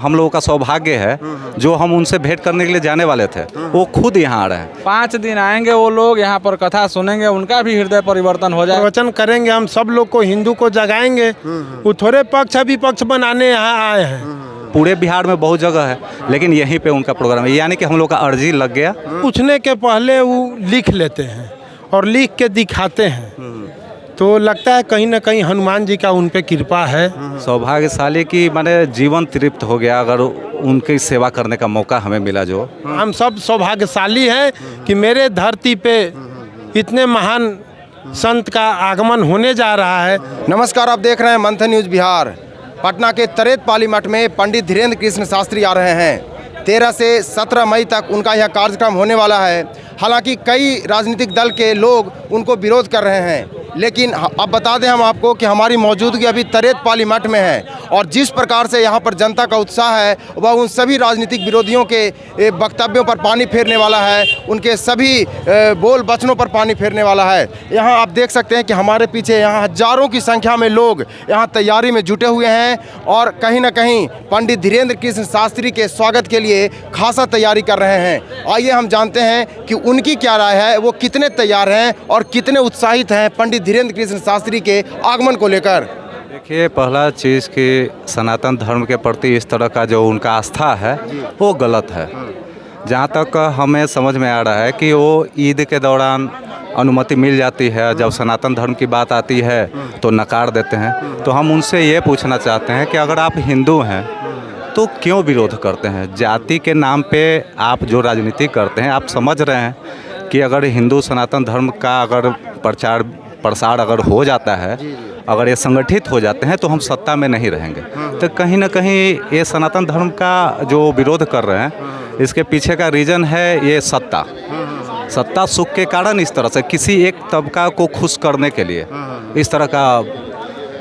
हम लोगों का सौभाग्य है, जो हम उनसे भेंट करने के लिए जाने वाले थे वो खुद यहाँ आ रहे हैं। 5 दिन आएंगे वो लोग, यहाँ पर कथा सुनेंगे, उनका भी हृदय परिवर्तन हो जाए। प्रवचन करेंगे, हम सब लोग को, हिंदू को जगाएंगे। वो थोड़े पक्ष विपक्ष बनाने यहाँ आए हैं। पूरे बिहार में बहुत जगह है, लेकिन यहीं पे उनका प्रोग्राम है, यानी कि हम लोग का अर्जी लग गया। पूछने के पहले वो लिख लेते हैं और लिख के दिखाते हैं, तो लगता है कहीं ना कहीं हनुमान जी का उन पे कृपा है। सौभाग्यशाली की माने जीवन तृप्त हो गया अगर उनकी सेवा करने का मौका हमें मिला। जो हम सब सौभाग्यशाली हैं कि मेरे धरती पे इतने महान संत का आगमन होने जा रहा है। नमस्कार, आप देख रहे हैं मंथन न्यूज़ बिहार। पटना के तरेतपाली मठ में पंडित धीरेन्द्र कृष्ण शास्त्री आ रहे हैं। 13 से 17 मई तक उनका यह कार्यक्रम होने वाला है। हालांकि कई राजनीतिक दल के लोग उनको विरोध कर रहे हैं, लेकिन अब बता दें हम आपको कि हमारी मौजूदगी अभी तरेतपाली मठ में है और जिस प्रकार से यहाँ पर जनता का उत्साह है वह उन सभी राजनीतिक विरोधियों के वक्तव्यों पर पानी फेरने वाला है, उनके सभी बोल वचनों पर पानी फेरने वाला है। यहाँ आप देख सकते हैं कि हमारे पीछे यहाँ हजारों की संख्या में लोग यहाँ तैयारी में जुटे हुए हैं और कहीं ना कहीं पंडित धीरेन्द्र कृष्ण शास्त्री के स्वागत के लिए खासा तैयारी कर रहे हैं। आइए हम जानते हैं कि उनकी क्या राय है, वो कितने तैयार हैं और कितने उत्साहित हैं पंडित धीरेन्द्र कृष्ण शास्त्री के आगमन को लेकर। देखिए, पहला चीज़ कि सनातन धर्म के प्रति इस तरह का जो उनका आस्था है वो गलत है। जहाँ तक हमें समझ में आ रहा है कि वो ईद के दौरान अनुमति मिल जाती है, जब सनातन धर्म की बात आती है तो नकार देते हैं। तो हम उनसे ये पूछना चाहते हैं कि अगर आप हिंदू हैं तो क्यों विरोध करते हैं? जाति के नाम पे आप जो राजनीति करते हैं, आप समझ रहे हैं कि अगर हिंदू सनातन धर्म का अगर प्रचार प्रसार अगर हो जाता है, अगर ये संगठित हो जाते हैं तो हम सत्ता में नहीं रहेंगे। तो कहीं ना कहीं ये सनातन धर्म का जो विरोध कर रहे हैं, इसके पीछे का रीज़न है ये सत्ता सुख के कारण इस तरह से किसी एक तबका को खुश करने के लिए इस तरह का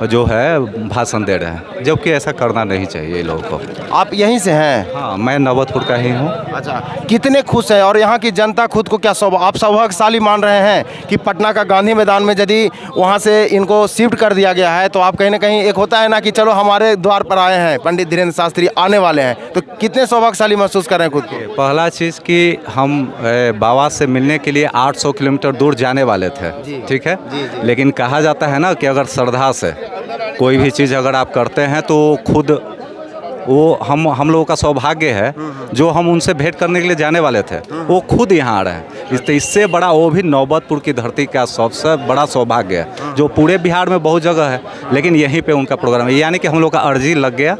जो है भाषण दे रहे हैं, जबकि ऐसा करना नहीं चाहिए लोगों को। आप यहीं से हैं? हाँ, मैं नवतपुर का ही हूँ। अच्छा, कितने खुश हैं और यहाँ की जनता खुद को क्या आप सौभाग्यशाली मान रहे हैं कि पटना का गांधी मैदान में यदि वहाँ से इनको शिफ्ट कर दिया गया है तो आप कहीं ना कहीं एक होता है ना कि चलो हमारे द्वार पर आए हैं, पंडित धीरेन्द्र शास्त्री आने वाले हैं, तो कितने सौभाग्यशाली महसूस कर रहे हैं खुद को? पहला चीज़ कि हम बाबा से मिलने के लिए 800 किलोमीटर दूर जाने वाले थे, ठीक है। लेकिन कहा जाता है ना कि अगर श्रद्धा से कोई भी चीज़ अगर आप करते हैं तो खुद वो हम लोगों का सौभाग्य है, जो हम उनसे भेंट करने के लिए जाने वाले थे वो खुद यहाँ आ रहे हैं। इससे बड़ा, वो भी नौबतपुर की धरती का सबसे बड़ा सौभाग्य है, जो पूरे बिहार में बहुत जगह है, लेकिन यहीं पे उनका प्रोग्राम है, यानी कि हम लोग का अर्जी लग गया।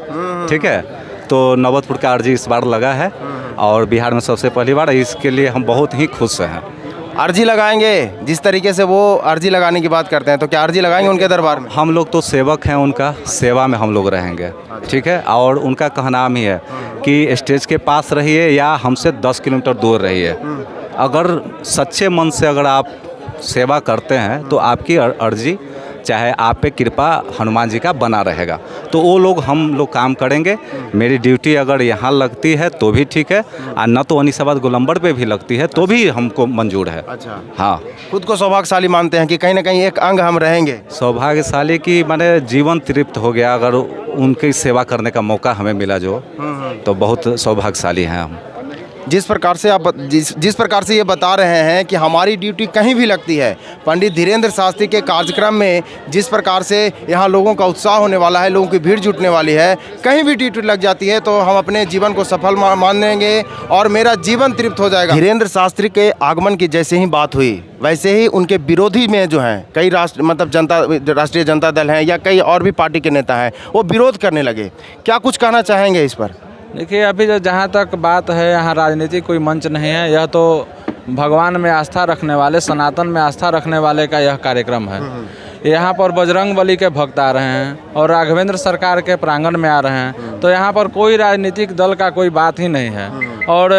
ठीक है, तो नौबतपुर का अर्जी इस बार लगा है और बिहार में सबसे पहली बार, इसके लिए हम बहुत ही खुश हैं। अर्जी लगाएंगे, जिस तरीके से वो अर्जी लगाने की बात करते हैं, तो क्या अर्जी लगाएंगे उनके दरबार में? हम लोग तो सेवक हैं, उनका सेवा में हम लोग रहेंगे, ठीक है। और उनका कहना ही है कि स्टेज के पास रहिए या हमसे 10 किलोमीटर दूर रहिए, अगर सच्चे मन से अगर आप सेवा करते हैं तो आपकी अर्जी, चाहे आप पे कृपा हनुमान जी का बना रहेगा। तो वो लोग, हम लोग काम करेंगे। मेरी ड्यूटी अगर यहाँ लगती है तो भी ठीक है, और न तो अनीसाबाद गोलंबर पे भी लगती है तो भी हमको मंजूर है। अच्छा, हाँ, खुद को सौभाग्यशाली मानते हैं कि कहीं ना कहीं एक अंग हम रहेंगे। सौभाग्यशाली की माने जीवन तृप्त हो गया अगर उनकी सेवा करने का मौका हमें मिला, जो तो बहुत सौभाग्यशाली हैं हम। जिस प्रकार से आप जिस प्रकार से ये बता रहे हैं कि हमारी ड्यूटी कहीं भी लगती है, पंडित धीरेन्द्र शास्त्री के कार्यक्रम में जिस प्रकार से यहाँ लोगों का उत्साह होने वाला है, लोगों की भीड़ जुटने वाली है, कहीं भी ड्यूटी लग जाती है तो हम अपने जीवन को सफल मान लेंगे और मेरा जीवन तृप्त हो जाएगा। धीरेन्द्र शास्त्री के आगमन की जैसे ही बात हुई, वैसे ही उनके विरोधी में जो हैं कई राष्ट्रीय जनता दल हैं या कई और भी पार्टी के नेता हैं, वो विरोध करने लगे। क्या कुछ कहना चाहेंगे इस पर? देखिए, अभी जहाँ तक बात है, यहाँ राजनीति कोई मंच नहीं है, यह तो भगवान में आस्था रखने वाले, सनातन में आस्था रखने वाले का यह कार्यक्रम है। यहाँ पर बजरंगबली के भक्त आ रहे हैं और राघवेंद्र सरकार के प्रांगण में आ रहे हैं, तो यहाँ पर कोई राजनीतिक दल का कोई बात ही नहीं है। और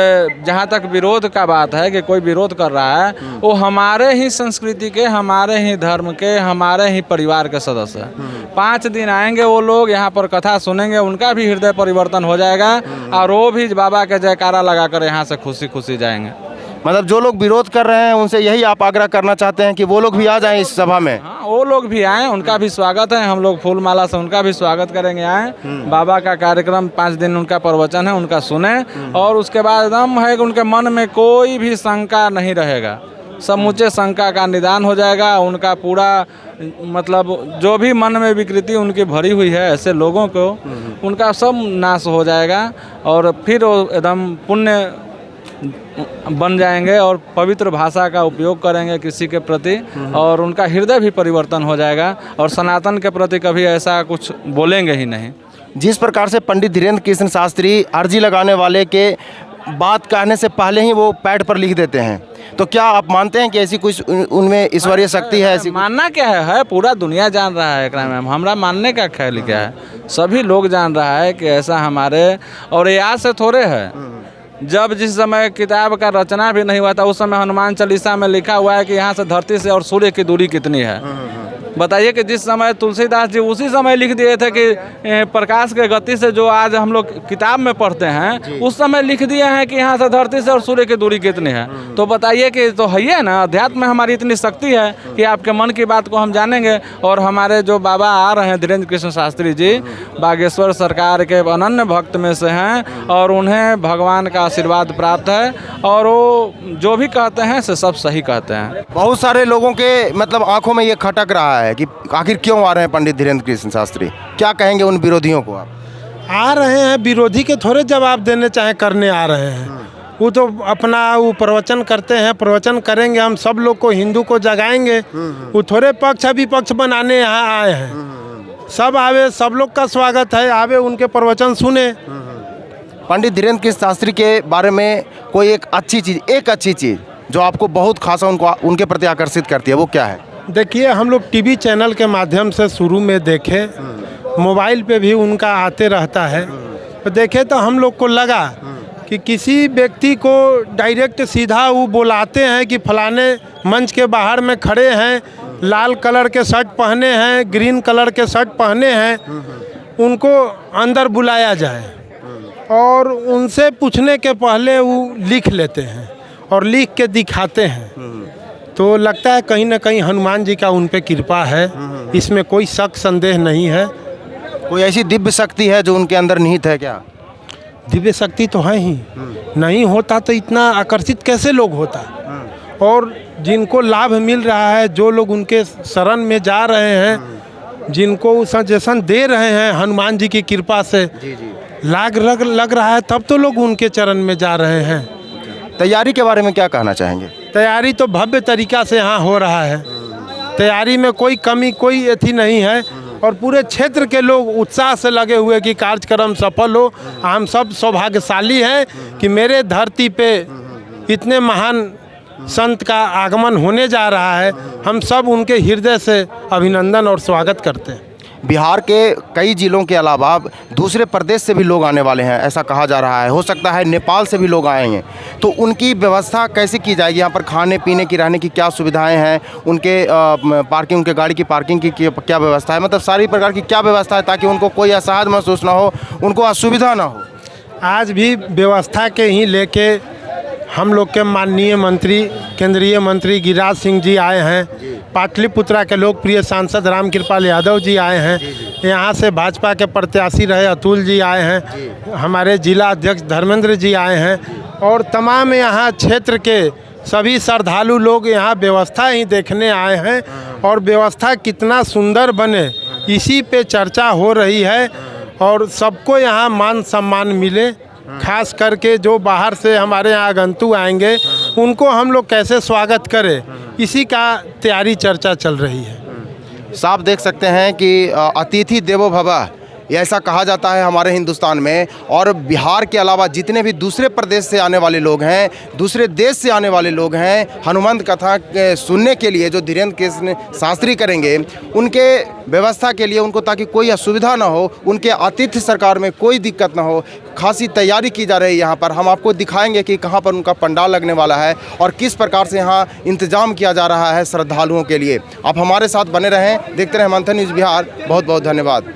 जहाँ तक विरोध का बात है कि कोई विरोध कर रहा है, वो हमारे ही संस्कृति के, हमारे ही धर्म के, हमारे ही परिवार के सदस्य हैं। 5 दिन आएंगे वो लोग, यहाँ पर कथा सुनेंगे, उनका भी हृदय परिवर्तन हो जाएगा और वो भी बाबा के जयकारा लगाकर यहाँ से खुशी खुशी जाएंगे। मतलब जो लोग विरोध कर रहे हैं उनसे यही आप आग्रह करना चाहते हैं कि वो लोग भी आ जाएं इस सभा में? हाँ, वो लोग भी आए, उनका भी स्वागत है। हम लोग फूल माला से उनका भी स्वागत करेंगे। आए, बाबा का कार्यक्रम 5 दिन उनका प्रवचन है, उनका सुने और उसके बाद एकदम है कि उनके मन में कोई भी शंका नहीं रहेगा, समूचे शंका का निदान हो जाएगा। उनका पूरा मतलब जो भी मन में विकृति उनकी भरी हुई है ऐसे लोगों को, उनका सब नाश हो जाएगा और फिर वो एकदम पुण्य बन जाएंगे और पवित्र भाषा का उपयोग करेंगे किसी के प्रति और उनका हृदय भी परिवर्तन हो जाएगा और सनातन के प्रति कभी ऐसा कुछ बोलेंगे ही नहीं। जिस प्रकार से पंडित धीरेन्द्र कृष्ण शास्त्री अर्जी लगाने वाले के बात कहने से पहले ही वो पैड पर लिख देते हैं, तो क्या आप मानते हैं कि ऐसी कुछ उनमें ईश्वरीय शक्ति है? ऐसी मानना क्या है पूरा दुनिया जान रहा है एकरा में, हमरा मानने का ख्याल क्या है, सभी लोग जान रहा है कि ऐसा हमारे और ये आज से थोड़े है। जब जिस समय किताब का रचना भी नहीं हुआ था उस समय हनुमान चालीसा में लिखा हुआ है कि यहाँ से धरती से और सूर्य की दूरी कितनी है। बताइए कि जिस समय तुलसीदास जी उसी समय लिख दिए थे कि प्रकाश के गति से जो आज हम लोग किताब में पढ़ते हैं उस समय लिख दिए हैं कि यहाँ से धरती से और सूर्य की दूरी कितनी है। तो बताइए कि तो है ही ना, अध्यात्म में हमारी इतनी शक्ति है कि आपके मन की बात को हम जानेंगे। और हमारे जो बाबा आ रहे हैं धीरेन्द्र कृष्ण शास्त्री जी, बागेश्वर सरकार के अनन्य भक्त में से हैं और उन्हें भगवान का आशीर्वाद प्राप्त है और वो जो भी कहते हैं से सब सही कहते हैं। बहुत सारे लोगों के मतलब आंखों में ये खटक रहा है कि आखिर क्यों आ रहे हैं पंडित धीरेन्द्र कृष्ण शास्त्री, क्या कहेंगे उन विरोधियों को आप? आ रहे हैं, विरोधी के थोड़े जवाब देने चाहे करने आ रहे हैं। वो तो अपना वो प्रवचन करते हैं, प्रवचन करेंगे, हम सब लोग को हिंदू को जगाएंगे। वो थोड़े पक्ष विपक्ष बनाने यहाँ आए हैं। सब आवे, सब लोग का स्वागत है, आवे उनके प्रवचन सुने। पंडित धीरेन्द्र कृष्ण शास्त्री के बारे में कोई एक अच्छी चीज़ जो आपको बहुत खासा उनके प्रति आकर्षित करती है, वो क्या है? देखिए, हम लोग टीवी चैनल के माध्यम से शुरू में देखे, मोबाइल पे भी उनका आते रहता है, तो देखे तो हम लोग को लगा कि किसी व्यक्ति को डायरेक्ट सीधा वो बुलाते हैं कि फलाने मंच के बाहर में खड़े हैं, लाल कलर के शर्ट पहने हैं, ग्रीन कलर के शर्ट पहने हैं, उनको अंदर बुलाया जाए और उनसे पूछने के पहले वो लिख लेते हैं और लिख के दिखाते हैं। तो लगता है कहीं ना कहीं हनुमान जी का उन पे कृपा है, इसमें कोई शक संदेह नहीं है। कोई ऐसी दिव्य शक्ति है जो उनके अंदर निहित है क्या? दिव्य शक्ति तो है ही, नहीं होता तो इतना आकर्षित कैसे लोग होता। और जिनको लाभ मिल रहा है, जो लोग उनके शरण में जा रहे हैं, जिनको सजेशन दे रहे हैं हनुमान जी की कृपा से, लग रहा है, तब तो लोग उनके चरण में जा रहे हैं। तैयारी के बारे में क्या कहना चाहेंगे? तैयारी तो भव्य तरीका से यहाँ हो रहा है, तैयारी में कोई कमी, कोई एथी नहीं है और पूरे क्षेत्र के लोग उत्साह से लगे हुए कि कार्यक्रम सफल हो। हम सब सौभाग्यशाली हैं कि मेरे धरती पे इतने महान संत का आगमन होने जा रहा है। हम सब उनके हृदय से अभिनंदन और स्वागत करते हैं। बिहार के कई जिलों के अलावा दूसरे प्रदेश से भी लोग आने वाले हैं, ऐसा कहा जा रहा है। हो सकता है नेपाल से भी लोग आएंगे, तो उनकी व्यवस्था कैसे की जाएगी? यहाँ पर खाने पीने की, रहने की क्या सुविधाएं हैं? उनके पार्किंग, उनके गाड़ी की पार्किंग की क्या व्यवस्था है? मतलब सारी प्रकार की क्या व्यवस्था है ताकि उनको कोई असहज महसूस ना हो, उनको असुविधा ना हो? आज भी व्यवस्था के ही लेके हम लोग के माननीय मंत्री, केंद्रीय मंत्री गिरिराज सिंह जी आए हैं, पाटलिपुत्रा के लोकप्रिय सांसद रामकृपाल यादव जी आए हैं, यहाँ से भाजपा के प्रत्याशी रहे अतुल जी आए हैं, हमारे जिला अध्यक्ष धर्मेंद्र जी आए हैं और तमाम यहाँ क्षेत्र के सभी श्रद्धालु लोग यहाँ व्यवस्था ही देखने आए हैं। और व्यवस्था कितना सुंदर बने इसी पे चर्चा हो रही है और सबको यहाँ मान सम्मान मिले। खास करके जो बाहर से हमारे यहाँ आगंतुक आएंगे उनको हम लोग कैसे स्वागत करें, इसी का तैयारी चर्चा चल रही है। साफ देख सकते हैं कि अतिथि देवो भव ये ऐसा कहा जाता है हमारे हिंदुस्तान में। और बिहार के अलावा जितने भी दूसरे प्रदेश से आने वाले लोग हैं, दूसरे देश से आने वाले लोग हैं, हनुमंत कथा सुनने के लिए जो धीरेन्द्र कृष्ण शास्त्री करेंगे, उनके व्यवस्था के लिए उनको ताकि कोई असुविधा ना हो, उनके आतिथ्य सरकार में कोई दिक्कत ना हो, खासी तैयारी की जा रही है यहाँ पर। हम आपको दिखाएंगे कि कहाँ पर उनका पंडाल लगने वाला है और किस प्रकार से यहाँ इंतजाम किया जा रहा है श्रद्धालुओं के लिए। आप हमारे साथ बने रहें, देखते रहें मंथन न्यूज़ बिहार। बहुत बहुत धन्यवाद।